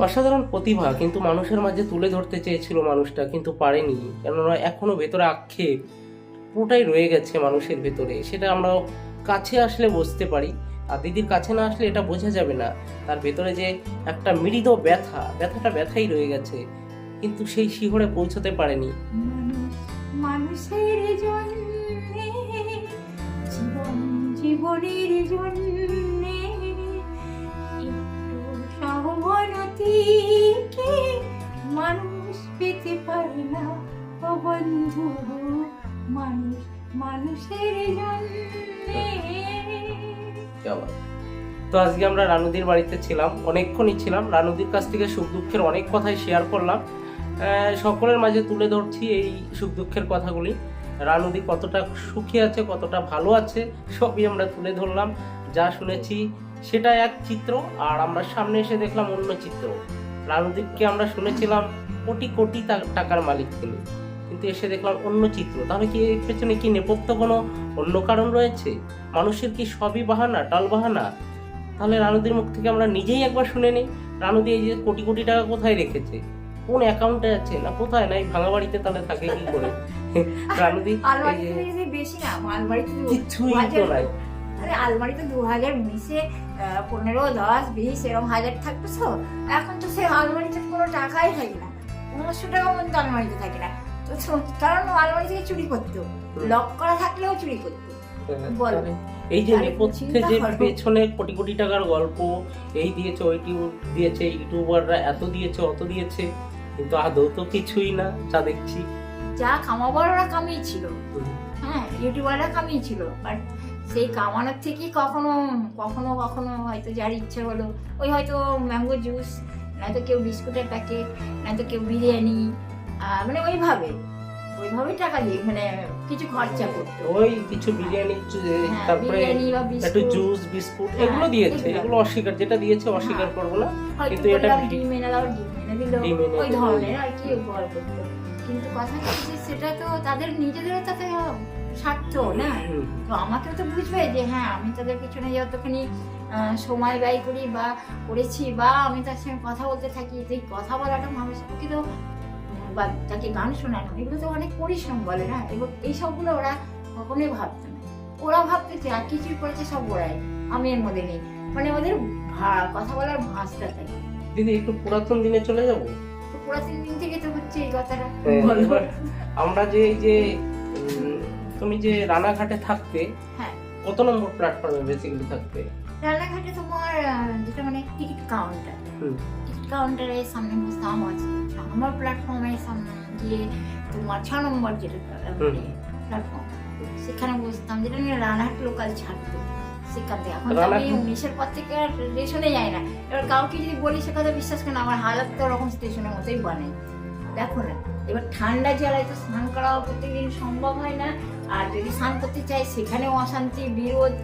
অসাধারণ প্রতিভা, কিন্তু মানুষের মাঝে তুলে ধরতে চেয়েছিল মানুষটা, কিন্তু পারেনি। কেননা এখনো ভেতরে আক্ষেপ পুরোটাই রয়ে গেছে মানুষের ভেতরে। সেটা আমরা কাছে আসলে বুঝতে পারি, আর দিদির কাছে না আসলে এটা বোঝা যাবে না। তার ভেতরে যে একটা মৃদু ব্যথাটা ব্যথাই রয়ে গেছে, কিন্তু সেই শিহরে পৌঁছতে পারেনি। মানুষ মানুষের জন্যে, জীবন জীবনের জন্যে, একটু সহানুভূতিকে মানুষ পেতে পারে না। ও বন্ধু, মানুষ মানুষের জন্যে। তো আজকে আমরা রানুদির বাড়িতে ছিলাম, অনেকক্ষণই ছিলাম। রানুদির কাছ থেকে সুখ দুঃখের অনেক কথাই শেয়ার করলাম, সকলের মাঝে তুলে ধরছি এই সুখ দুঃখের কথাগুলি। রানুদি কতটা সুখী আছে, কতটা ভালো আছে, সবই আমরা তুলে ধরলাম। যা শুনেছি সেটা এক চিত্র, আর আমরা সামনে এসে দেখলাম অন্য চিত্র। রানুদিকে আমরা শুনেছিলাম কোটি কোটি টাকার মালিক তিনি, কিন্তু এসে দেখলাম অন্য চিত্র। তাহলে কি এর পেছনে কি নেপথ্য কোনো অন্য কারণ রয়েছে? মানুষের কি সবই বাহানা, টাল বাহানা? তাহলে রানুদির মুখ থেকে আমরা নিজেই একবার শুনে নিই। রানুদি এই যে কোটি কোটি টাকা কোথায় রেখেছে, কোন অ্যাকাউন্টে আছে, না কোথায়, না এই ভাঙা বাড়িতে তাহলে থাকে কি করে? রানুদি আলমারিতে বেশি না, আলমারিতে কিছুই তো নাই। আরে আলমারিতে 2019-এ 15, 10, 20 এরকম হাজার থাকতো। তো এখন তো সে আলমারিতে কোনো টাকাই থাকে না, 1500 টাকা পর্যন্ত আলমারিতে থাকে না। তো কারণ আলমারি থেকে চুরি করতো, লক করা থাকলেও চুরি করতো। বল, এই যে নেপথ্যে যে পেছনে কোটি কোটি টাকার গল্প, এই দিয়েছে, ওই দিয়েছে, ইউটিউবাররা এত দিয়েছে, অত দিয়েছে, কিন্তু আদৌ তো কিছুই না যা দেখছি। যা কামাবার ওরা কামিয়েছিল, হ্যাঁ, ইউটিউবাররা কামিয়েছিল, বাট সেই কামানোর থেকেই কখনো কখনো কখনো হয়তো যার ইচ্ছে হলো, ওই হয়তো ম্যাঙ্গো জুস, নয়তো কেউ বিস্কুটের প্যাকেট, নয়তো কেউ বিরিয়ানি, মানে ওইভাবেই টাকা দিয়ে মানে কিছু খরচা করতো। ওই কিছু বিরিয়ানি, তারপরে একটু জুস, বিস্কুট, এগুলো দিয়েছে। এগুলো অস্বীকার, যেটা দিয়েছে অস্বীকার করবো না, কিন্তু এটা ডিম এনে দাও, ডিম এনে দিল, ওই ধরনের আর কি গল্প করতো। কিন্তু কথা হচ্ছে সেটা তো তাদের নিজেদেরও তাতে স্বার্থ না। তো আমাকেও তো বুঝবে যে হ্যাঁ, আমি তাদের পিছনে যতখানি সময় ব্যয় করি বা করেছি, বা আমি তার সঙ্গে কথা বলতে থাকি, যে কথা বলাটা মানুষের পক্ষে তো, বা তাকে গান শোনানো, এগুলো তো অনেক পরিশ্রম বলে না। এবং এইসবগুলো ওরা কখনোই ভাবতো না। ওরা ভাবতো যে আর কিছুই করেছে সব ওরাই, আমি এর মধ্যে নেই, মানে ওদের কথা বলার ভাষটা তাই। দিদি একটু পুরাতন দিনে চলে যাবো। তো পুরাতন দিন থেকে তো হচ্ছে এই কথাটা। আমরা যে এই যে তুমি যে রানাঘাটে থাকতে, হ্যাঁ, কত নম্বর প্ল্যাটফর্মে বেসিক্যালি থাকতে? রানাঘাটে তোমার যেটা মানে টিকিট কাউন্টারের সামনে বসতাম। আমার প্ল্যাটফর্মের সামনে গিয়ে তোমার 6 নম্বর যেটা প্ল্যাটফর্ম, সেখানে বসতাম, যেটা নিয়ে রানাঘাট লোকাল ছাড়তো সেখান থেকে। এখন তো আমি 19-এর পর থেকে আর স্টেশনে যাই না। এবার কাউকে যদি বলি সে কথা বিশ্বাস করে না, আমার হালাত তো ওরকম স্টেশনের মতোই বানাই। দেখো না, এবার ঠান্ডা জেলায় তো স্নান করাও প্রত্যেকদিন সম্ভব হয় না, আর যদি স্নান করতে চাই সেখানেও অশান্তি, বিরোধ,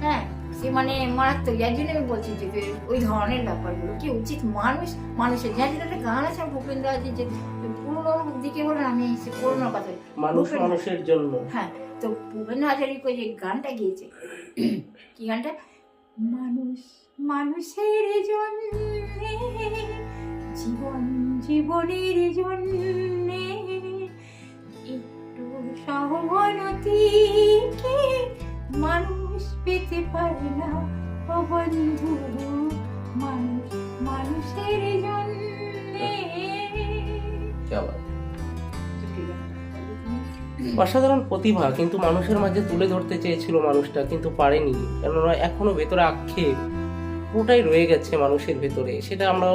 হ্যাঁ, সে মানে মারাত্মক। যার জন্য আমি বলছি যে ওই ধরনের ব্যাপারগুলো কি উচিত মানুষের যার জন্য একটা গান আছে ভূপেন্দ্র হাজারিকার, যে পুরোনো দিকে বলেন, আমি সে পুরোনো কথা, মানুষের জন্য। হ্যাঁ, তো ভূপেন্দ্র হাজারিকা যে গানটা গিয়েছে, কি গানটা, মানুষ মানুষের জন্যে, জীবন জীবনের জন্যে, একটু সহানুভূতিকে মানুষ পেতে পারে না। ও বন্ধু, মানুষ মানুষের জন্যে। অসাধারণ প্রতিভা, কিন্তু মানুষের মাঝে তুলে ধরতে চেয়েছিল মানুষটা, কিন্তু পারেনি। কেননা এখনো ভেতরে আক্ষেপ পুরোটাই রয়ে গেছে মানুষের ভেতরে। সেটা আমরা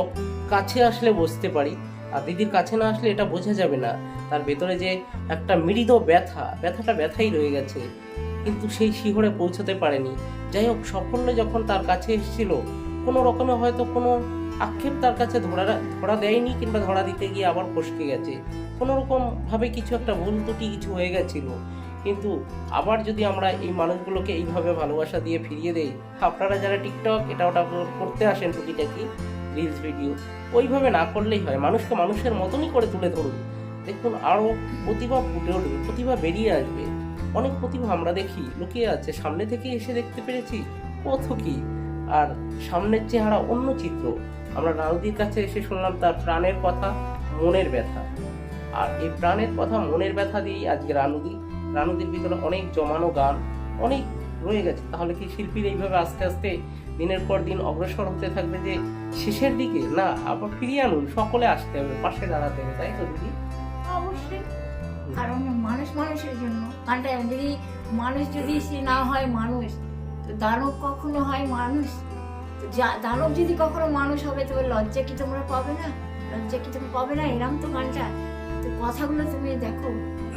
কাছে আসলে বুঝতে পারি, আর দিদির কাছে না আসলে এটা বোঝা যাবে না। তার ভেতরে যে একটা মৃদু ব্যথাটা ব্যথাই রয়ে গেছে, কিন্তু সেই শিহরে পৌঁছতে পারেনি। যাই হোক, সাফল্য যখন তার কাছে এসেছিল, কোনো রকমে হয়তো কোনো আক্ষেপ তার কাছে ধরা দেয়নি, কিংবা ধরা দিতে গিয়ে আবার ফসকে গেছে। কোনো রকম ভাবে কিছু একটা ভুল ত্রুটি কিছু হয়ে গেছিল। কিন্তু আবার যদি আমরা এই মানুষগুলোকে এইভাবে ভালোবাসা দিয়ে ফিরিয়ে দেই, আপনারা যারা টিকটক এটা ওটা করতে আসেন টুকিটাকি রিলস ভিডিও, ওইভাবে না করলেই হয়। মানুষকে মানুষের মতনই করে তুলে ধরুন, দেখুন আরও প্রতিভা ফুটে উঠবে, প্রতিভা বেরিয়ে আসবে। অনেক প্রতিভা আমরা দেখি লুকিয়ে আছে, সামনে থেকে এসে দেখতে পেরেছি কত কি, আর সামনের চেহারা অন্য চিত্র। আমরা রানুদির কাছে এসে শুনলাম তার প্রাণের কথা, মনের ব্যথা। আর এই প্রাণের কথা, মনের ব্যথা দিয়েই আজকে রানুদির ভিতরে অনেক জমানো গান অনেক রয়ে গেছে। তাহলে কি শিল্পীর এইভাবে আস্তে আস্তে দিনের পর দিন অগ্রসর হতে থাকবে যে শেষের দিকে? না, আবার ফিরিয়ে আনুন, সকলে আসতে হবে, পাশে দাঁড়াতে হবে, তাই তো দিদি? অবশ্যই, কারণ মানুষ মানুষের জন্য। গানটা যদি মানুষ যদি সে না হয় মানুষ, তো দানব কখনো হয় মানুষ? তো দানব যদি কখনো মানুষ হবে, তবে লজ্জা কি তোমরা পাবে না? লজ্জা কি তুমি পাবে না? এরম তো গানটা। তো কথাগুলো তুমি দেখো,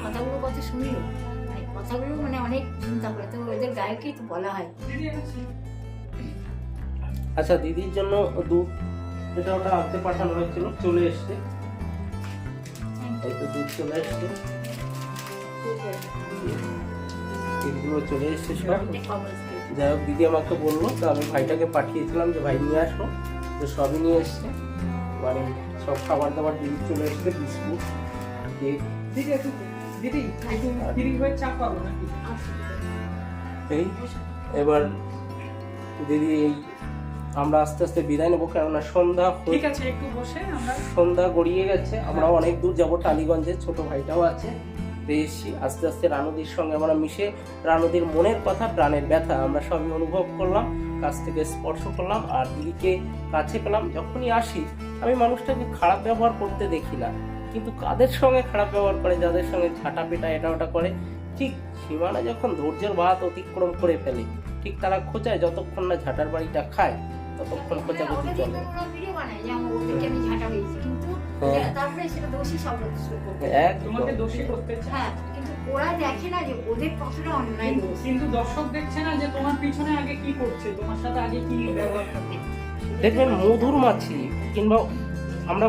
কথাগুলো কথা শুনলো, মানে কথাগুলো মানে অনেক চিন্তা করে, তো ওদের গায়কই তো বলা হয়। আচ্ছা, দিদির জন্য দুধ এটা ওটা আনতে পাঠানো হয়েছিল, চলে এসছে। এই তো দুধ চলে এসছে, এগুলো চলে এসছে সব। যাই হোক, দিদি আমাকে বললো, তো আমি ভাইটাকে পাঠিয়েছিলাম যে ভাই নিয়ে আসো, তো সবই নিয়ে এসছে, মানে সব খাবার দাবার দিদি চলে এসছে, বিস্কুট, কেক। এই এবার দিদি এই আমরা আস্তে আস্তে বিদায় নেবো, কেননা সন্ধ্যা গড়িয়ে গেছে। আমরা অনেক দূর যাবো, টালিগঞ্জে ছোট ভাইটাও আছে। এসেছি আস্তে আস্তে রানুদির সঙ্গে আমরা মিশে রানুদির মনের কথা, প্রাণের ব্যথা আমরা সবই অনুভব করলাম, কাছ থেকে স্পর্শ করলাম, আর দিদিকে কাছে পেলাম। যখনই আসি আমি মানুষটাকে খারাপ ব্যবহার করতে দেখি না, কিন্তু কাদের সঙ্গে খারাপ ব্যবহার করে, যাদের সঙ্গে ঝাঁটা পেটা এটা ওটা করে, ঠিক সীমানা যখন ধৈর্যের বাঁধ অতিক্রম করে ফেলে, ঠিক তারা খোঁচায়, যতক্ষণ না ঝাঁটার বাড়িটা খায় ততক্ষণ খোঁচাখুচি চলে। ওরা দেখে না যে ওদের কতটা অন্যায়, কিন্তু দর্শক দেখছে না যে তোমার পিছনে আগে কি করছে, তোমার সাথে আগে কি ব্যবহার করছে। দেখবেন মধুর মাছি কিংবা আমরা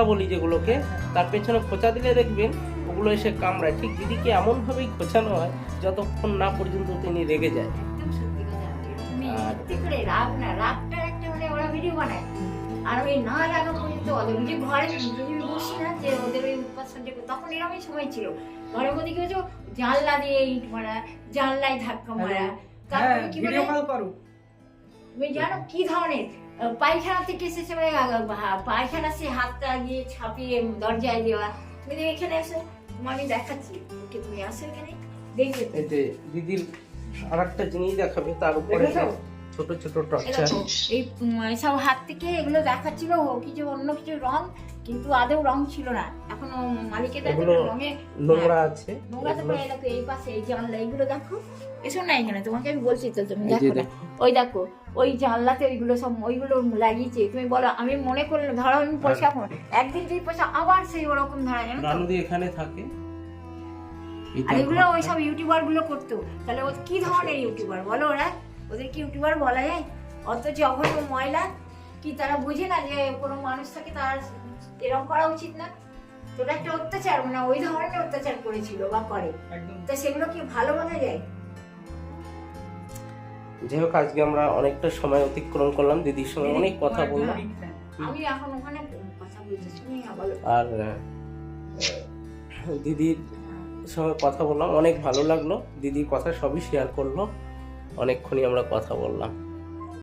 বলি যেগুলোকে, তার পেছনে খোঁচা দিলে দেখবেন ওগুলো এসে কামড়ায়। ঠিক দিদিকে এমন ভাবেই খোঁচানো হয় যতক্ষণ না পর্যন্ত তিনি রেগে যায়। রাগটা একটা মানে ওরা ভিডিও বানায়, আর ওই না রাগা পর্যন্ত ওদের যে ঘরে যদি বসি না, যে ওদের ওই উৎপাদন, তখন এরকমই সময় ছিল, ঘরের মধ্যে কি হয়েছে, জানলা দিয়ে ইট মারা, জানলায় ধাক্কা মারা, তারপরে কি বলে তুমি জানো কি ধরনের পায়খানা থেকে এসেছে, পায়খানা সে হাতটা গিয়ে ছাপিয়ে দরজায় দেওয়া। তুমি এখানে এসো, আমি দেখাচ্ছি, তুমি আসো এখানে দেখবে। এতে দিদির আরেকটা জিনিস দেখাবে, তার উপরে ছোট ছোট টর্চার, এই সব হাত থেকে এগুলো দেখাচ্ছিল কিছু অন্য কিছু রং, কিন্তু আদৌ রং ছিল না। এখন মালিকের রঙে নোংরা আছে, নোংরা। তারপরে দেখো এই পাশে এই জানলা, এইগুলো দেখো, এসো না এখানে, তোমাকে আমি বলছি তো, তুমি দেখো না, ওই দেখো ওই জানলাতে ওইগুলো সব ওইগুলো লাগিয়েছে। তুমি বলো, আমি মনে করলাম ধরো আমি পয়সা, একদিন দুই পয়সা আবার সেই ওরকম ধরা, জানো রানুদি এখানে থাকে। আর এগুলো ওই সব ইউটিউবার গুলো করতো, তাহলে ও কি ধরনের ইউটিউবার বলো? ওরা ওদের কি ইউটিউবার বলা যায়? অত জঘন্য ময়লা, কি তারা বুঝে না যে কোনো মানুষ থাকে তার এরকম করা উচিত না? তো ওটা একটা অত্যাচার, মানে ওই ধরনের অত্যাচার করেছিল বা করে, তো সেগুলো কি ভালো বলা যায়? যাই হোক, আজকে আমরা অনেকটা সময় অতিক্রম করলাম, দিদির সঙ্গে অনেক কথা বললাম। আমি এখন ওখানে কথা বলতেছি, আর দিদির সঙ্গে কথা বললাম, অনেক ভালো লাগলো। দিদির কথা সবই শেয়ার করলো, অনেকক্ষণই আমরা কথা বললাম।